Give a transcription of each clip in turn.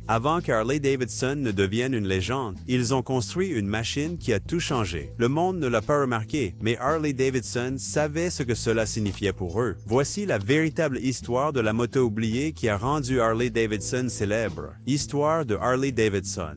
Avant que Harley-Davidson ne devienne une légende, ils ont construit une machine qui a tout changé. Le monde ne l'a pas remarqué, mais Harley-Davidson savait ce que cela signifiait pour eux. Voici la véritable histoire de la moto oubliée qui a rendu Harley-Davidson célèbre. Histoire de Harley-Davidson.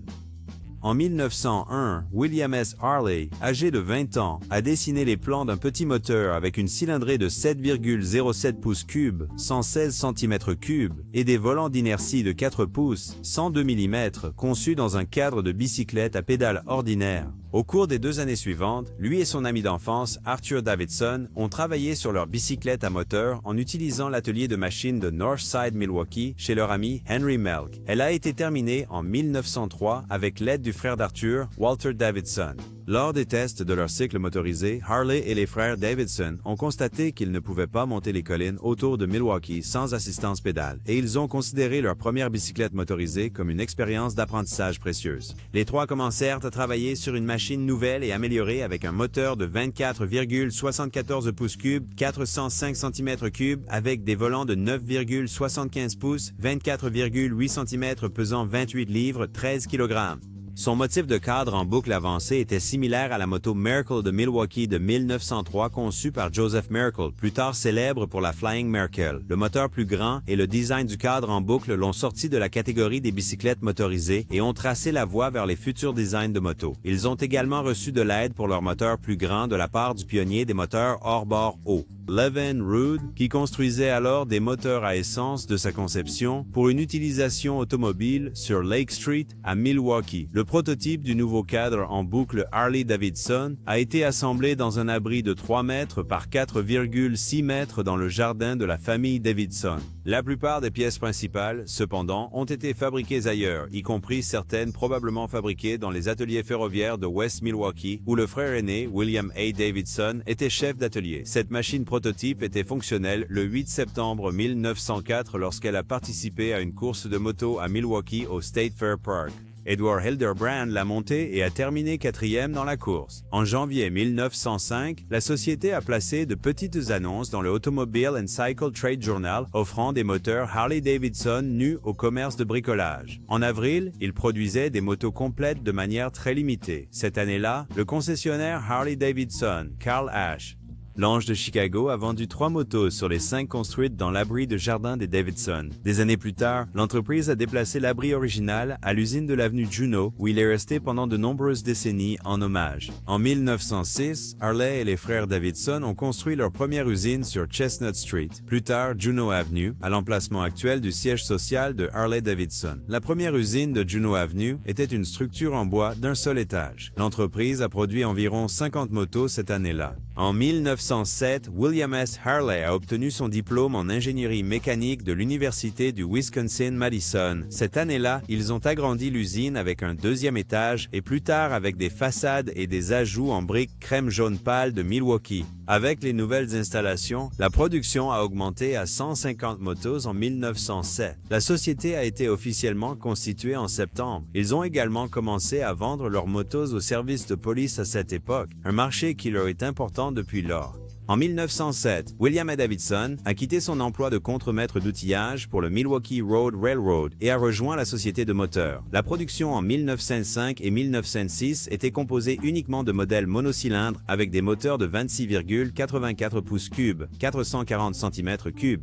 En 1901, William S. Harley, âgé de 20 ans, a dessiné les plans d'un petit moteur avec une cylindrée de 7,07 pouces cubes, 116 cm3, et des volants d'inertie de 4 pouces, 102 mm, conçus dans un cadre de bicyclette à pédales ordinaires. Au cours des 2 années suivantes, lui et son ami d'enfance, Arthur Davidson, ont travaillé sur leur bicyclette à moteur en utilisant l'atelier de machine de Northside, Milwaukee, chez leur ami Henry Melk. Elle a été terminée en 1903 avec l'aide du frère d'Arthur, Walter Davidson. Lors des tests de leur cycle motorisé, Harley et les frères Davidson ont constaté qu'ils ne pouvaient pas monter les collines autour de Milwaukee sans assistance pédale, et ils ont considéré leur première bicyclette motorisée comme une expérience d'apprentissage précieuse. Les trois commencèrent à travailler sur une machine nouvelle et améliorée avec un moteur de 24,74 pouces cubes, 405 cm3, avec des volants de 9,75 pouces, 24,8 cm pesant 28 livres, 13 kg. Son motif de cadre en boucle avancée était similaire à la moto Miracle de Milwaukee de 1903 conçue par Joseph Miracle, plus tard célèbre pour la Flying Miracle. Le moteur plus grand et le design du cadre en boucle l'ont sorti de la catégorie des bicyclettes motorisées et ont tracé la voie vers les futurs designs de motos. Ils ont également reçu de l'aide pour leur moteur plus grand de la part du pionnier des moteurs hors-bord haut, Levin Rood, qui construisait alors des moteurs à essence de sa conception pour une utilisation automobile sur Lake Street à Milwaukee. Le prototype du nouveau cadre en boucle Harley-Davidson a été assemblé dans un abri de 3 mètres par 4,6 mètres dans le jardin de la famille Davidson. La plupart des pièces principales, cependant, ont été fabriquées ailleurs, y compris certaines probablement fabriquées dans les ateliers ferroviaires de West Milwaukee, où le frère aîné, William A. Davidson, était chef d'atelier. Cette machine prototype était fonctionnelle le 8 septembre 1904 lorsqu'elle a participé à une course de moto à Milwaukee au State Fair Park. Edward Hildebrand l'a montée et a terminé 4e dans la course. En janvier 1905, la société a placé de petites annonces dans le Automobile and Cycle Trade Journal offrant des moteurs Harley-Davidson nus au commerce de bricolage. En avril, il produisait des motos complètes de manière très limitée. Cette année-là, le concessionnaire Harley-Davidson, Carl Ash, l'Ange de Chicago, a vendu 3 motos sur les 5 construites dans l'abri de jardin des Davidson. Des années plus tard, l'entreprise a déplacé l'abri original à l'usine de l'avenue Juneau, où il est resté pendant de nombreuses décennies en hommage. En 1906, Harley et les frères Davidson ont construit leur première usine sur Chestnut Street, plus tard Juneau Avenue, à l'emplacement actuel du siège social de Harley-Davidson. La première usine de Juneau Avenue était une structure en bois d'un seul étage. L'entreprise a produit environ 50 motos cette année-là. En 1907, William S. Harley a obtenu son diplôme en ingénierie mécanique de l'Université du Wisconsin-Madison. Cette année-là, ils ont agrandi l'usine avec un 2e étage et plus tard avec des façades et des ajouts en briques crème jaune pâle de Milwaukee. Avec les nouvelles installations, la production a augmenté à 150 motos en 1907. La société a été officiellement constituée en septembre. Ils ont également commencé à vendre leurs motos aux services de police à cette époque, un marché qui leur est important depuis lors. En 1907, William A. Davidson a quitté son emploi de contremaître d'outillage pour le Milwaukee Road Railroad et a rejoint la société de moteurs. La production en 1905 et 1906 était composée uniquement de modèles monocylindres avec des moteurs de 26,84 pouces cubes, 440 cm3.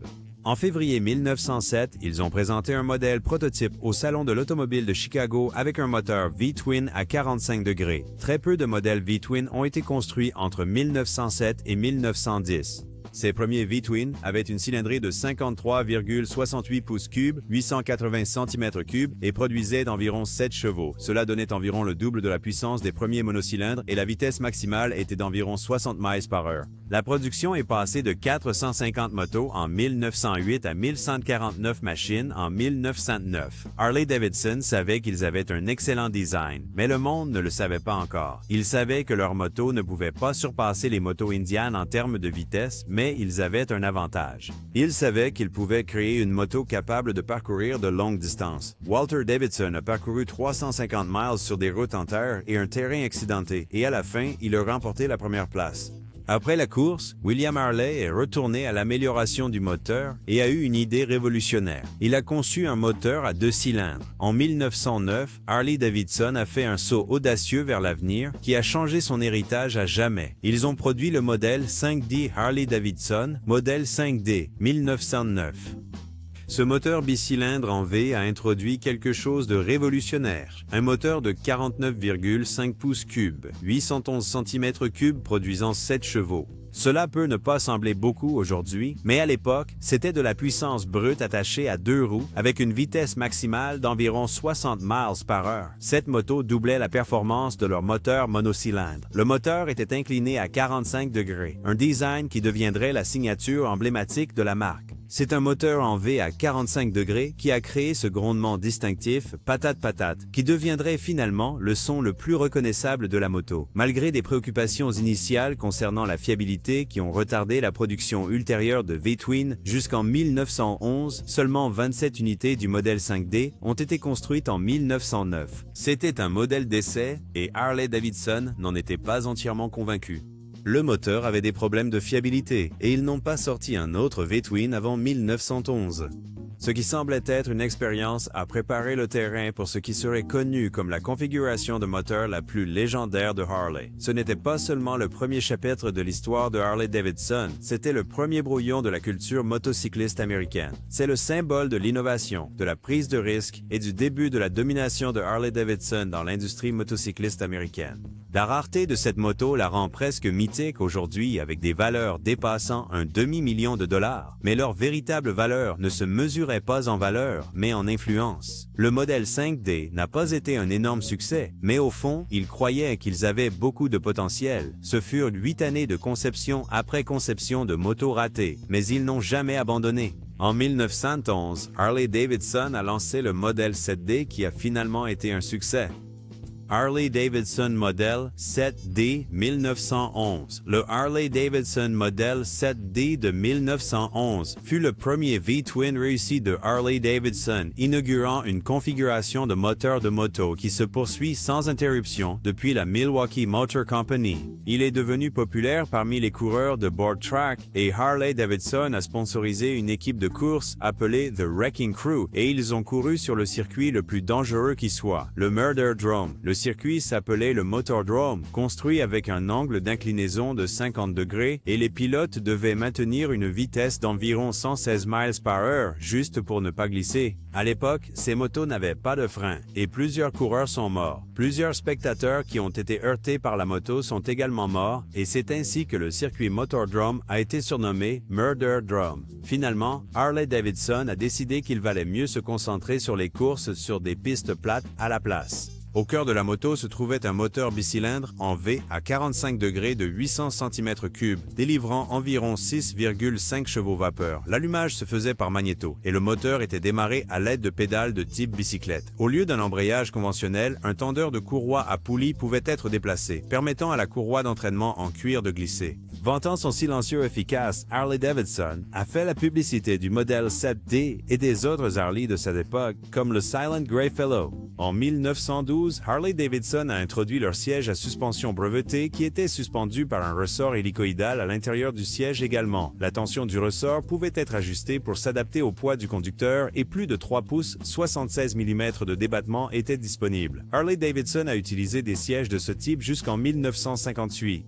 En février 1907, ils ont présenté un modèle prototype au Salon de l'automobile de Chicago avec un moteur V-Twin à 45 degrés. Très peu de modèles V-Twin ont été construits entre 1907 et 1910. Ces premiers V-Twin avaient une cylindrée de 53,68 pouces cubes, 880 cm3 et produisaient d'environ 7 chevaux. Cela donnait environ le double de la puissance des premiers monocylindres et la vitesse maximale était d'environ 60 miles par heure. La production est passée de 450 motos en 1908 à 1149 machines en 1909. Harley-Davidson savait qu'ils avaient un excellent design, mais le monde ne le savait pas encore. Ils savaient que leurs motos ne pouvaient pas surpasser les motos Indian en termes de vitesse, mais ils avaient un avantage. Ils savaient qu'ils pouvaient créer une moto capable de parcourir de longues distances. Walter Davidson a parcouru 350 miles sur des routes en terre et un terrain accidenté, et à la fin, il a remporté la première place. Après la course, William Harley est retourné à l'amélioration du moteur et a eu une idée révolutionnaire. Il a conçu un moteur à 2 cylindres. En 1909, Harley-Davidson a fait un saut audacieux vers l'avenir qui a changé son héritage à jamais. Ils ont produit le modèle 5D Harley-Davidson, modèle 5D, 1909. Ce moteur bicylindre en V a introduit quelque chose de révolutionnaire. Un moteur de 49,5 pouces cubes, 811 cm3 produisant 7 chevaux. Cela peut ne pas sembler beaucoup aujourd'hui, mais à l'époque, c'était de la puissance brute attachée à 2 roues avec une vitesse maximale d'environ 60 miles par heure. Cette moto doublait la performance de leur moteur monocylindre. Le moteur était incliné à 45 degrés, un design qui deviendrait la signature emblématique de la marque. C'est un moteur en V à 45 degrés qui a créé ce grondement distinctif patate-patate qui deviendrait finalement le son le plus reconnaissable de la moto. Malgré des préoccupations initiales concernant la fiabilité qui ont retardé la production ultérieure de V-Twin jusqu'en 1911, seulement 27 unités du modèle 5D ont été construites en 1909. C'était un modèle d'essai et Harley-Davidson n'en était pas entièrement convaincu. Le moteur avait des problèmes de fiabilité et ils n'ont pas sorti un autre V-Twin avant 1911. Ce qui semblait être une expérience à préparer le terrain pour ce qui serait connu comme la configuration de moteur la plus légendaire de Harley. Ce n'était pas seulement le premier chapitre de l'histoire de Harley-Davidson, c'était le premier brouillon de la culture motocycliste américaine. C'est le symbole de l'innovation, de la prise de risque et du début de la domination de Harley-Davidson dans l'industrie motocycliste américaine. La rareté de cette moto la rend presque mythique aujourd'hui avec des valeurs dépassant un demi-million de dollars, mais leur véritable valeur ne se mesurait pas en valeur, mais en influence. Le modèle 5D n'a pas été un énorme succès, mais au fond, ils croyaient qu'ils avaient beaucoup de potentiel. Ce furent 8 années de conception après conception de motos ratées, mais ils n'ont jamais abandonné. En 1911, Harley-Davidson a lancé le modèle 7D qui a finalement été un succès. Harley-Davidson Model 7D 1911. Le Harley-Davidson Model 7D de 1911 fut le premier V-Twin réussi de Harley-Davidson, inaugurant une configuration de moteur de moto qui se poursuit sans interruption depuis la Milwaukee Motor Company. Il est devenu populaire parmi les coureurs de board track et Harley-Davidson a sponsorisé une équipe de course appelée The Wrecking Crew et ils ont couru sur le circuit le plus dangereux qui soit, le Murderdrome. Le circuit s'appelait le Motordrome, construit avec un angle d'inclinaison de 50 degrés et les pilotes devaient maintenir une vitesse d'environ 116 miles par heure juste pour ne pas glisser. À l'époque, ces motos n'avaient pas de frein et plusieurs coureurs sont morts. Plusieurs spectateurs qui ont été heurtés par la moto sont également morts et c'est ainsi que le circuit Motordrome a été surnommé Murderdrome. Finalement, Harley-Davidson a décidé qu'il valait mieux se concentrer sur les courses sur des pistes plates à la place. Au cœur de la moto se trouvait un moteur bicylindre en V à 45 degrés de 800 cm3, délivrant environ 6,5 chevaux vapeur. L'allumage se faisait par magnéto et le moteur était démarré à l'aide de pédales de type bicyclette. Au lieu d'un embrayage conventionnel, un tendeur de courroie à poulie pouvait être déplacé, permettant à la courroie d'entraînement en cuir de glisser. Vantant son silencieux efficace, Harley-Davidson a fait la publicité du modèle 7D et des autres Harley de cette époque, comme le Silent Grey Fellow. En 1912, Harley-Davidson a introduit leur siège à suspension breveté qui était suspendu par un ressort hélicoïdal à l'intérieur du siège également. La tension du ressort pouvait être ajustée pour s'adapter au poids du conducteur et plus de 3 pouces 76 mm de débattement étaient disponibles. Harley-Davidson a utilisé des sièges de ce type jusqu'en 1958.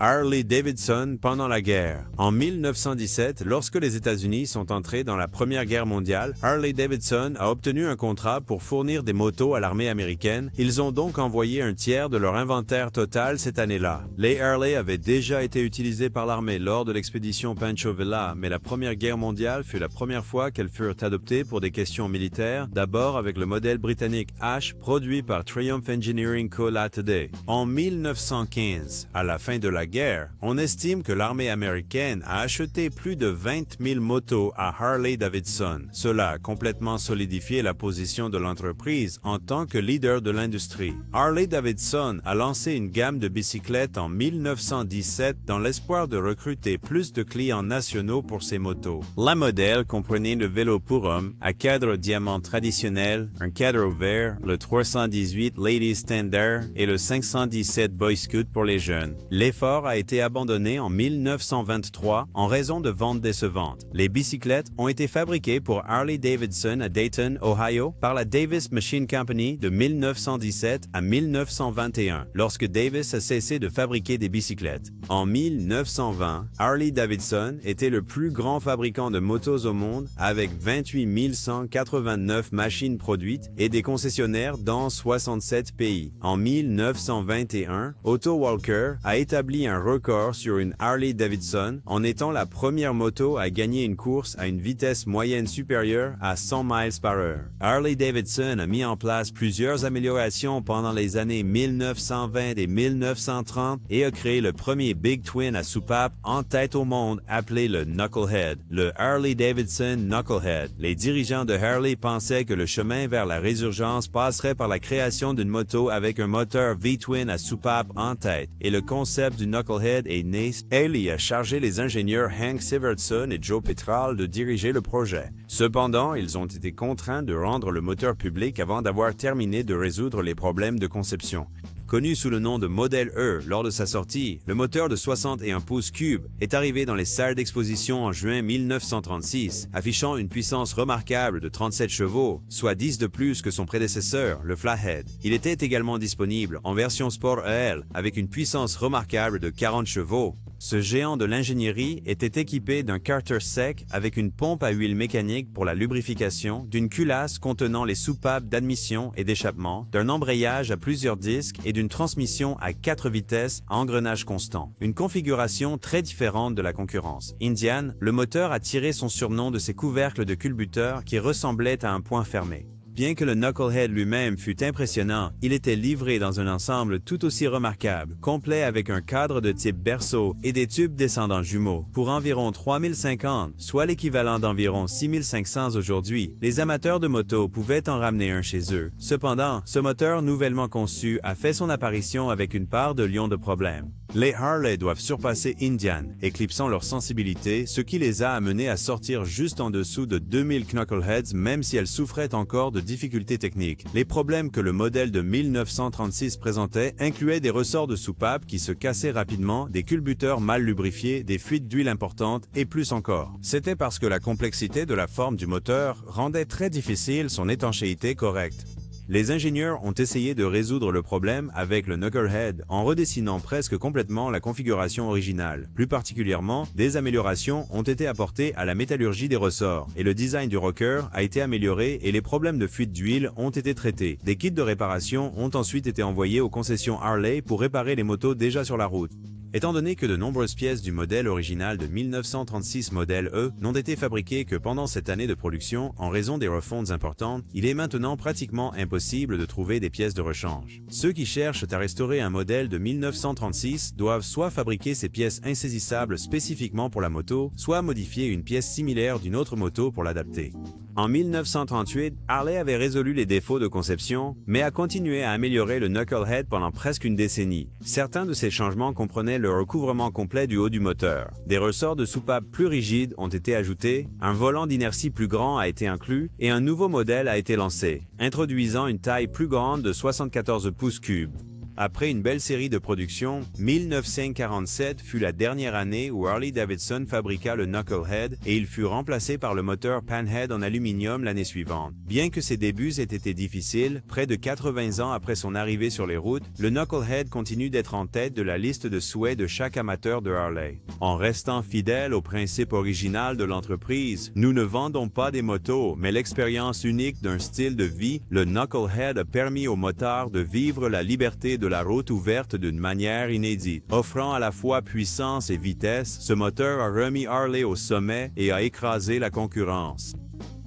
Harley-Davidson pendant la guerre. En 1917, lorsque les États-Unis sont entrés dans la Première Guerre mondiale, Harley-Davidson a obtenu un contrat pour fournir des motos à l'armée américaine. Ils ont donc envoyé un tiers de leur inventaire total cette année-là. Les Harley avaient déjà été utilisés par l'armée lors de l'expédition Pancho Villa, mais la Première Guerre mondiale fut la première fois qu'elles furent adoptées pour des questions militaires, d'abord avec le modèle britannique H, produit par Triumph Engineering Co. Ltd. En 1915, à la fin de la guerre, on estime que l'armée américaine a acheté plus de 20 000 motos à Harley-Davidson. Cela a complètement solidifié la position de l'entreprise en tant que leader de l'industrie. Harley-Davidson a lancé une gamme de bicyclettes en 1917 dans l'espoir de recruter plus de clients nationaux pour ses motos. La modèle comprenait le vélo pour hommes à cadre diamant traditionnel, un cadre vert, le 318 Ladies Standard et le 517 Boy Scout pour les jeunes. L'effort sport a été abandonné en 1923 en raison de ventes décevantes. Les bicyclettes ont été fabriquées pour Harley-Davidson à Dayton, Ohio, par la Davis Machine Company de 1917 à 1921, lorsque Davis a cessé de fabriquer des bicyclettes. En 1920, Harley-Davidson était le plus grand fabricant de motos au monde avec 28 189 machines produites et des concessionnaires dans 67 pays. En 1921, Otto Walker a établi un record sur une Harley-Davidson en étant la première moto à gagner une course à une vitesse moyenne supérieure à 100 miles par heure. Harley-Davidson a mis en place plusieurs améliorations pendant les années 1920 et 1930 et a créé le premier Big Twin à soupape en tête au monde appelé le Knucklehead, le Harley-Davidson Knucklehead. Les dirigeants de Harley pensaient que le chemin vers la résurgence passerait par la création d'une moto avec un moteur V-Twin à soupape en tête, et le concept du Knucklehead est né. Haley a chargé les ingénieurs Hank Sivertson et Joe Petral de diriger le projet. Cependant, ils ont été contraints de rendre le moteur public avant d'avoir terminé de résoudre les problèmes de conception. Connu sous le nom de Model E lors de sa sortie, le moteur de 61 pouces cubes est arrivé dans les salles d'exposition en juin 1936, affichant une puissance remarquable de 37 chevaux, soit 10 de plus que son prédécesseur, le Flathead. Il était également disponible en version Sport EL avec une puissance remarquable de 40 chevaux. Ce géant de l'ingénierie était équipé d'un carter sec avec une pompe à huile mécanique pour la lubrification, d'une culasse contenant les soupapes d'admission et d'échappement, d'un embrayage à plusieurs disques et d'une transmission à 4 vitesses à engrenage constant. Une configuration très différente de la concurrence. Indian, le moteur a tiré son surnom de ses couvercles de culbuteurs qui ressemblaient à un poing fermé. Bien que le Knucklehead lui-même fût impressionnant, il était livré dans un ensemble tout aussi remarquable, complet avec un cadre de type berceau et des tubes descendants jumeaux. Pour environ 3050, soit l'équivalent d'environ 6500 aujourd'hui, les amateurs de moto pouvaient en ramener un chez eux. Cependant, ce moteur nouvellement conçu a fait son apparition avec une part de lion de problème. Les Harley doivent surpasser Indian, éclipsant leur sensibilité, ce qui les a amenés à sortir juste en dessous de 2000 Knuckleheads même si elles souffraient encore de difficultés techniques. Les problèmes que le modèle de 1936 présentait incluaient des ressorts de soupape qui se cassaient rapidement, des culbuteurs mal lubrifiés, des fuites d'huile importantes et plus encore. C'était parce que la complexité de la forme du moteur rendait très difficile son étanchéité correcte. Les ingénieurs ont essayé de résoudre le problème avec le Knucklehead en redessinant presque complètement la configuration originale. Plus particulièrement, des améliorations ont été apportées à la métallurgie des ressorts et le design du rocker a été amélioré et les problèmes de fuite d'huile ont été traités. Des kits de réparation ont ensuite été envoyés aux concessions Harley pour réparer les motos déjà sur la route. Étant donné que de nombreuses pièces du modèle original de 1936 modèle E n'ont été fabriquées que pendant cette année de production en raison des refontes importantes, il est maintenant pratiquement impossible de trouver des pièces de rechange. Ceux qui cherchent à restaurer un modèle de 1936 doivent soit fabriquer ces pièces insaisissables spécifiquement pour la moto, soit modifier une pièce similaire d'une autre moto pour l'adapter. En 1938, Harley avait résolu les défauts de conception, mais a continué à améliorer le Knucklehead pendant presque une décennie. Certains de ces changements comprenaient le recouvrement complet du haut du moteur. Des ressorts de soupape plus rigides ont été ajoutés, un volant d'inertie plus grand a été inclus et un nouveau modèle a été lancé, introduisant une taille plus grande de 74 pouces cubes. Après une belle série de productions, 1947 fut la dernière année où Harley-Davidson fabriqua le Knucklehead et il fut remplacé par le moteur Panhead en aluminium l'année suivante. Bien que ses débuts aient été difficiles, près de 80 ans après son arrivée sur les routes, le Knucklehead continue d'être en tête de la liste de souhaits de chaque amateur de Harley. En restant fidèle au principe original de l'entreprise, nous ne vendons pas des motos, mais l'expérience unique d'un style de vie, le Knucklehead a permis aux motards de vivre la liberté de la route ouverte d'une manière inédite. Offrant à la fois puissance et vitesse, ce moteur a remis Harley au sommet et a écrasé la concurrence.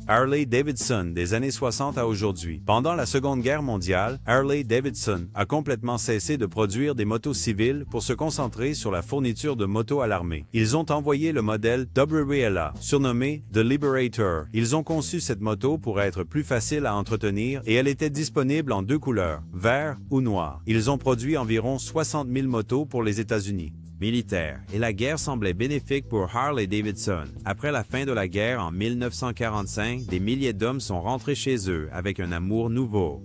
Harley-Davidson des années 60 à aujourd'hui. Pendant la Seconde Guerre mondiale, Harley-Davidson a complètement cessé de produire des motos civiles pour se concentrer sur la fourniture de motos à l'armée. Ils ont envoyé le modèle WRLA, surnommé The Liberator. Ils ont conçu cette moto pour être plus facile à entretenir et elle était disponible en 2 couleurs, vert ou noir. Ils ont produit environ 60 000 motos pour les États-Unis. Militaire, et la guerre semblait bénéfique pour Harley-Davidson. Après la fin de la guerre en 1945, des milliers d'hommes sont rentrés chez eux avec un amour nouveau.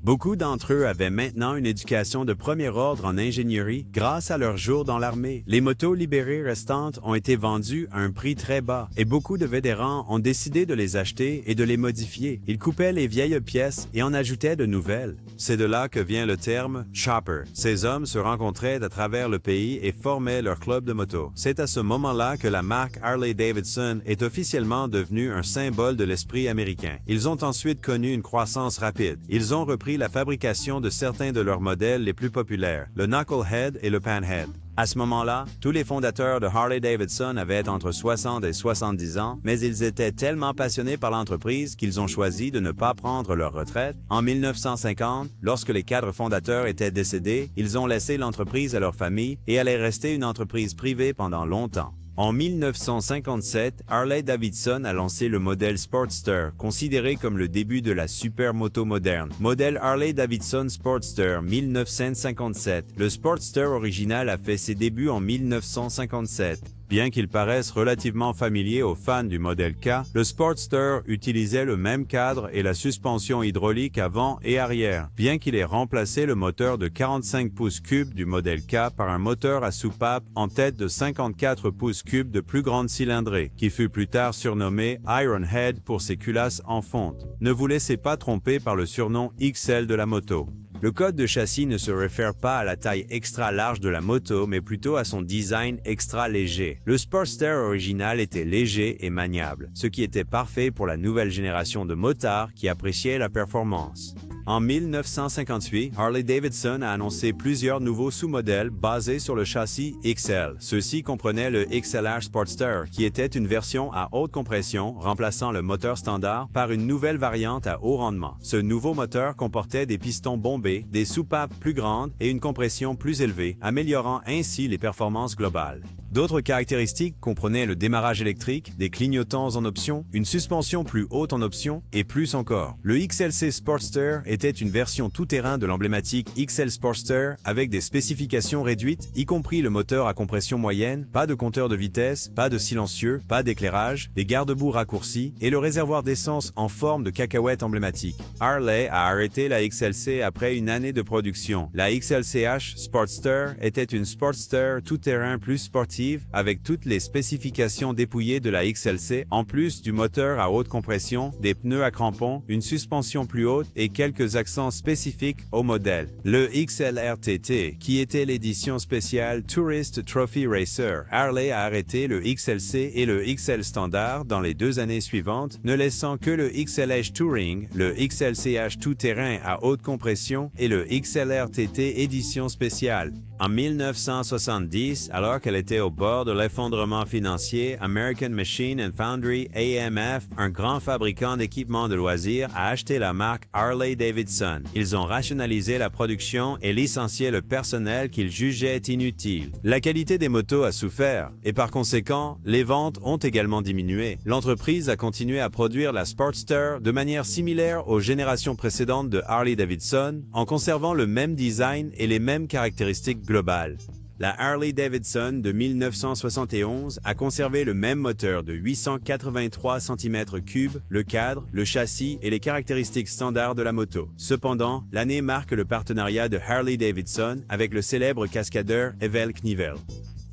Beaucoup d'entre eux avaient maintenant une éducation de premier ordre en ingénierie grâce à leur jour dans l'armée. Les motos libérées restantes ont été vendues à un prix très bas et beaucoup de vétérans ont décidé de les acheter et de les modifier. Ils coupaient les vieilles pièces et en ajoutaient de nouvelles. C'est de là que vient le terme « chopper ». Ces hommes se rencontraient à travers le pays et formaient leur club de moto. C'est à ce moment-là que la marque Harley-Davidson est officiellement devenue un symbole de l'esprit américain. Ils ont ensuite connu une croissance rapide. Ils ont repris la fabrication de certains de leurs modèles les plus populaires, le Knucklehead et le Panhead. À ce moment-là, tous les fondateurs de Harley-Davidson avaient entre 60 et 70 ans, mais ils étaient tellement passionnés par l'entreprise qu'ils ont choisi de ne pas prendre leur retraite. En 1950, lorsque les 4 fondateurs étaient décédés, ils ont laissé l'entreprise à leur famille et elle est restée une entreprise privée pendant longtemps. En 1957, Harley-Davidson a lancé le modèle Sportster, considéré comme le début de la supermoto moderne. Modèle Harley-Davidson Sportster 1957. Le Sportster original a fait ses débuts en 1957. Bien qu'il paraisse relativement familier aux fans du modèle K, le Sportster utilisait le même cadre et la suspension hydraulique avant et arrière, bien qu'il ait remplacé le moteur de 45 pouces cubes du modèle K par un moteur à soupape en tête de 54 pouces cubes de plus grande cylindrée, qui fut plus tard surnommé Ironhead pour ses culasses en fonte. Ne vous laissez pas tromper par le surnom XL de la moto. Le code de châssis ne se réfère pas à la taille extra large de la moto, mais plutôt à son design extra léger. Le Sportster original était léger et maniable, ce qui était parfait pour la nouvelle génération de motards qui appréciaient la performance. En 1958, Harley-Davidson a annoncé plusieurs nouveaux sous-modèles basés sur le châssis XL. Ceux-ci comprenaient le XLR Sportster, qui était une version à haute compression remplaçant le moteur standard par une nouvelle variante à haut rendement. Ce nouveau moteur comportait des pistons bombés, des soupapes plus grandes et une compression plus élevée, améliorant ainsi les performances globales. D'autres caractéristiques comprenaient le démarrage électrique, des clignotants en option, une suspension plus haute en option et plus encore. Le XLC Sportster était une version tout-terrain de l'emblématique XL Sportster avec des spécifications réduites, y compris le moteur à compression moyenne, pas de compteur de vitesse, pas de silencieux, pas d'éclairage, des garde-boue raccourcis et le réservoir d'essence en forme de cacahuète emblématique. Harley a arrêté la XLC après une année de production. La XLCH Sportster était une Sportster tout-terrain plus sportive avec toutes les spécifications dépouillées de la XLC, en plus du moteur à haute compression, des pneus à crampons, une suspension plus haute et quelques accents spécifiques au modèle. Le XLRTT, qui était l'édition spéciale Tourist Trophy Racer, Harley a arrêté le XLC et le XL Standard dans les 2 années suivantes, ne laissant que le XLH Touring, le XLCH tout-terrain à haute compression et le XLRTT édition spéciale. En 1970, alors qu'elle était au bord de l'effondrement financier, American Machine and Foundry AMF, un grand fabricant d'équipements de loisirs, a acheté la marque Harley-Davidson. Ils ont rationalisé la production et licencié le personnel qu'ils jugeaient inutile. La qualité des motos a souffert et par conséquent, les ventes ont également diminué. L'entreprise a continué à produire la Sportster de manière similaire aux générations précédentes de Harley-Davidson en conservant le même design et les mêmes caractéristiques globales. La Harley-Davidson de 1971 a conservé le même moteur de 883 cm3, le cadre, le châssis et les caractéristiques standards de la moto. Cependant, l'année marque le partenariat de Harley-Davidson avec le célèbre cascadeur Evel Knievel.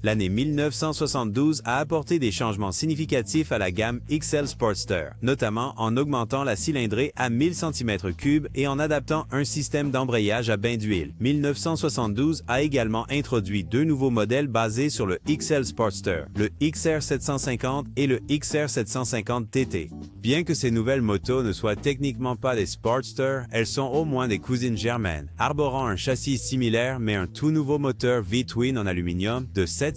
L'année 1972 a apporté des changements significatifs à la gamme XL Sportster, notamment en augmentant la cylindrée à 1000 cm3 et en adaptant un système d'embrayage à bain d'huile. 1972 a également introduit 2 nouveaux modèles basés sur le XL Sportster, le XR 750 et le XR 750 TT. Bien que ces nouvelles motos ne soient techniquement pas des Sportster, elles sont au moins des cousines germaines, arborant un châssis similaire mais un tout nouveau moteur V-twin en aluminium de 750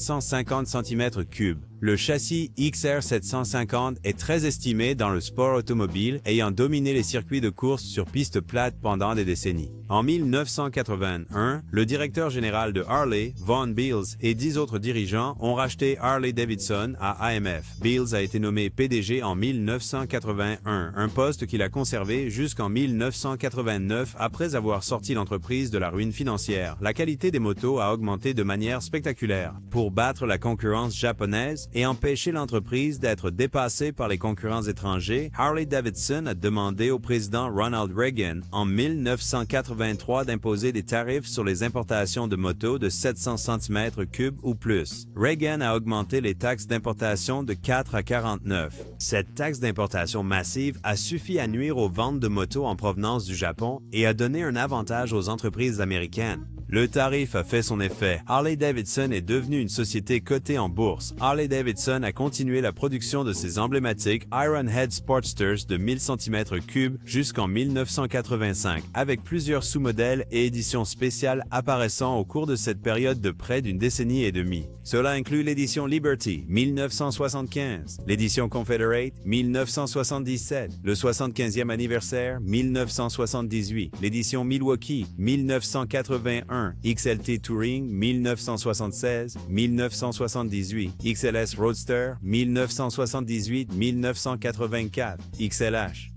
cm3. Le châssis XR 750 est très estimé dans le sport automobile, ayant dominé les circuits de course sur piste plate pendant des décennies. En 1981, le directeur général de Harley, Von Beals, et 10 autres dirigeants ont racheté Harley-Davidson à AMF. Beals a été nommé PDG en 1981, un poste qu'il a conservé jusqu'en 1989 après avoir sorti l'entreprise de la ruine financière. La qualité des motos a augmenté de manière spectaculaire. Pour battre la concurrence japonaise, et empêcher l'entreprise d'être dépassée par les concurrents étrangers, Harley-Davidson a demandé au président Ronald Reagan en 1983 d'imposer des tarifs sur les importations de motos de 700 cm3 ou plus. Reagan a augmenté les taxes d'importation de 4 à 49. Cette taxe d'importation massive a suffi à nuire aux ventes de motos en provenance du Japon et a donné un avantage aux entreprises américaines. Le tarif a fait son effet. Harley-Davidson est devenue une société cotée en bourse. Harley-Davidson a continué la production de ses emblématiques Ironhead Sportsters de 1000 cm3 jusqu'en 1985, avec plusieurs sous-modèles et éditions spéciales apparaissant au cours de cette période de près d'une décennie et demie. Cela inclut l'édition Liberty, 1975, l'édition Confederate, 1977, le 75e anniversaire, 1978, l'édition Milwaukee, 1981, XLT Touring 1976, 1978, XLS Roadster 1978, 1984, XLH.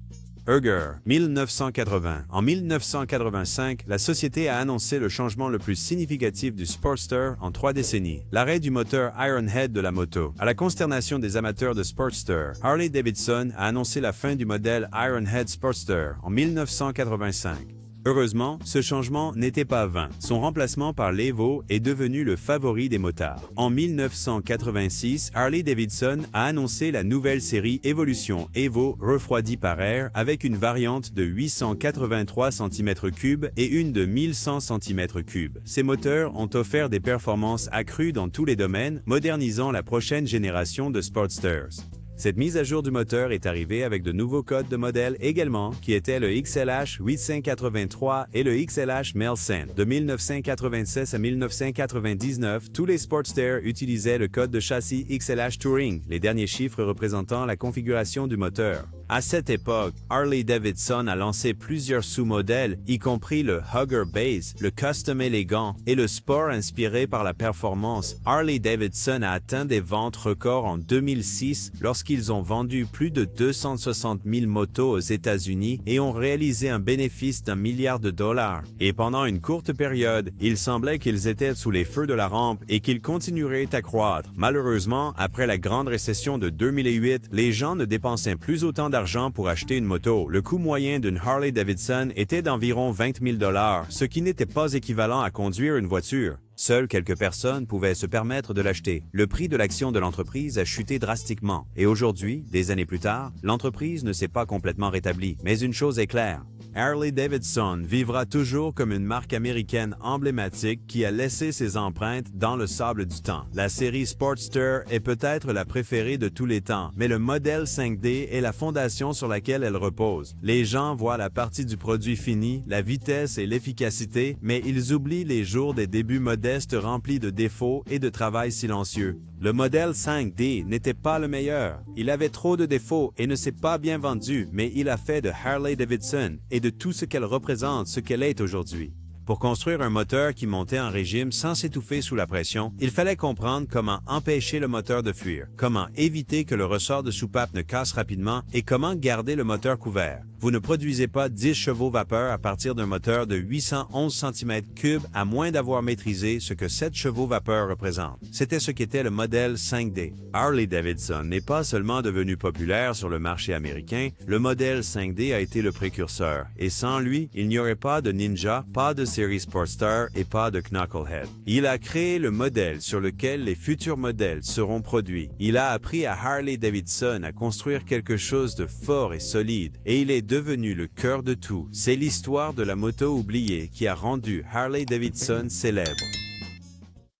Hugger, 1980. En 1985, la société a annoncé le changement le plus significatif du Sportster en 3 décennies, l'arrêt du moteur Ironhead de la moto. À la consternation des amateurs de Sportster, Harley-Davidson a annoncé la fin du modèle Ironhead Sportster en 1985. Heureusement, ce changement n'était pas vain. Son remplacement par l'Evo est devenu le favori des motards. En 1986, Harley-Davidson a annoncé la nouvelle série Evolution Evo refroidie par air avec une variante de 883 cm3 et une de 1100 cm3. Ces moteurs ont offert des performances accrues dans tous les domaines, modernisant la prochaine génération de Sportsters. Cette mise à jour du moteur est arrivée avec de nouveaux codes de modèle également, qui étaient le XLH 883 et le XLH Melson. De 1996 à 1999, tous les Sportsters utilisaient le code de châssis XLH Touring, les derniers chiffres représentant la configuration du moteur. À cette époque, Harley-Davidson a lancé plusieurs sous-modèles, y compris le Hugger Base, le Custom élégant et le Sport inspiré par la performance. Harley-Davidson a atteint des ventes records en 2006 lorsqu'ils ont vendu plus de 260 000 motos aux États-Unis et ont réalisé un bénéfice d'1 milliard de dollars. Et pendant une courte période, il semblait qu'ils étaient sous les feux de la rampe et qu'ils continueraient à croître. Malheureusement, après la grande récession de 2008, les gens ne dépensaient plus autant d'argent pour acheter une moto. Le coût moyen d'une Harley-Davidson était d'environ 20 000 $, ce qui n'était pas équivalent à conduire une voiture. Seules quelques personnes pouvaient se permettre de l'acheter. Le prix de l'action de l'entreprise a chuté drastiquement. Et aujourd'hui, des années plus tard, l'entreprise ne s'est pas complètement rétablie. Mais une chose est claire. Harley-Davidson vivra toujours comme une marque américaine emblématique qui a laissé ses empreintes dans le sable du temps. La série Sportster est peut-être la préférée de tous les temps, mais le modèle 5D est la fondation sur laquelle elle repose. Les gens voient la partie du produit fini, la vitesse et l'efficacité, mais ils oublient les jours des débuts modestes remplis de défauts et de travail silencieux. Le modèle 5D n'était pas le meilleur. Il avait trop de défauts et ne s'est pas bien vendu, mais il a fait de Harley-Davidson et de tout ce qu'elle représente ce qu'elle est aujourd'hui. Pour construire un moteur qui montait en régime sans s'étouffer sous la pression, il fallait comprendre comment empêcher le moteur de fuir, comment éviter que le ressort de soupape ne casse rapidement et comment garder le moteur couvert. Vous ne produisez pas 10 chevaux vapeur à partir d'un moteur de 811 cm3 à moins d'avoir maîtrisé ce que 7 chevaux vapeur représente. C'était ce qu'était le modèle 5D. Harley-Davidson n'est pas seulement devenu populaire sur le marché américain, le modèle 5D a été le précurseur. Et sans lui, il n'y aurait pas de Ninja, pas de série Sportster et pas de Knucklehead. Il a créé le modèle sur lequel les futurs modèles seront produits. Il a appris à Harley-Davidson à construire quelque chose de fort et solide, et il est devenu le cœur de tout. C'est l'histoire de la moto oubliée qui a rendu Harley-Davidson célèbre.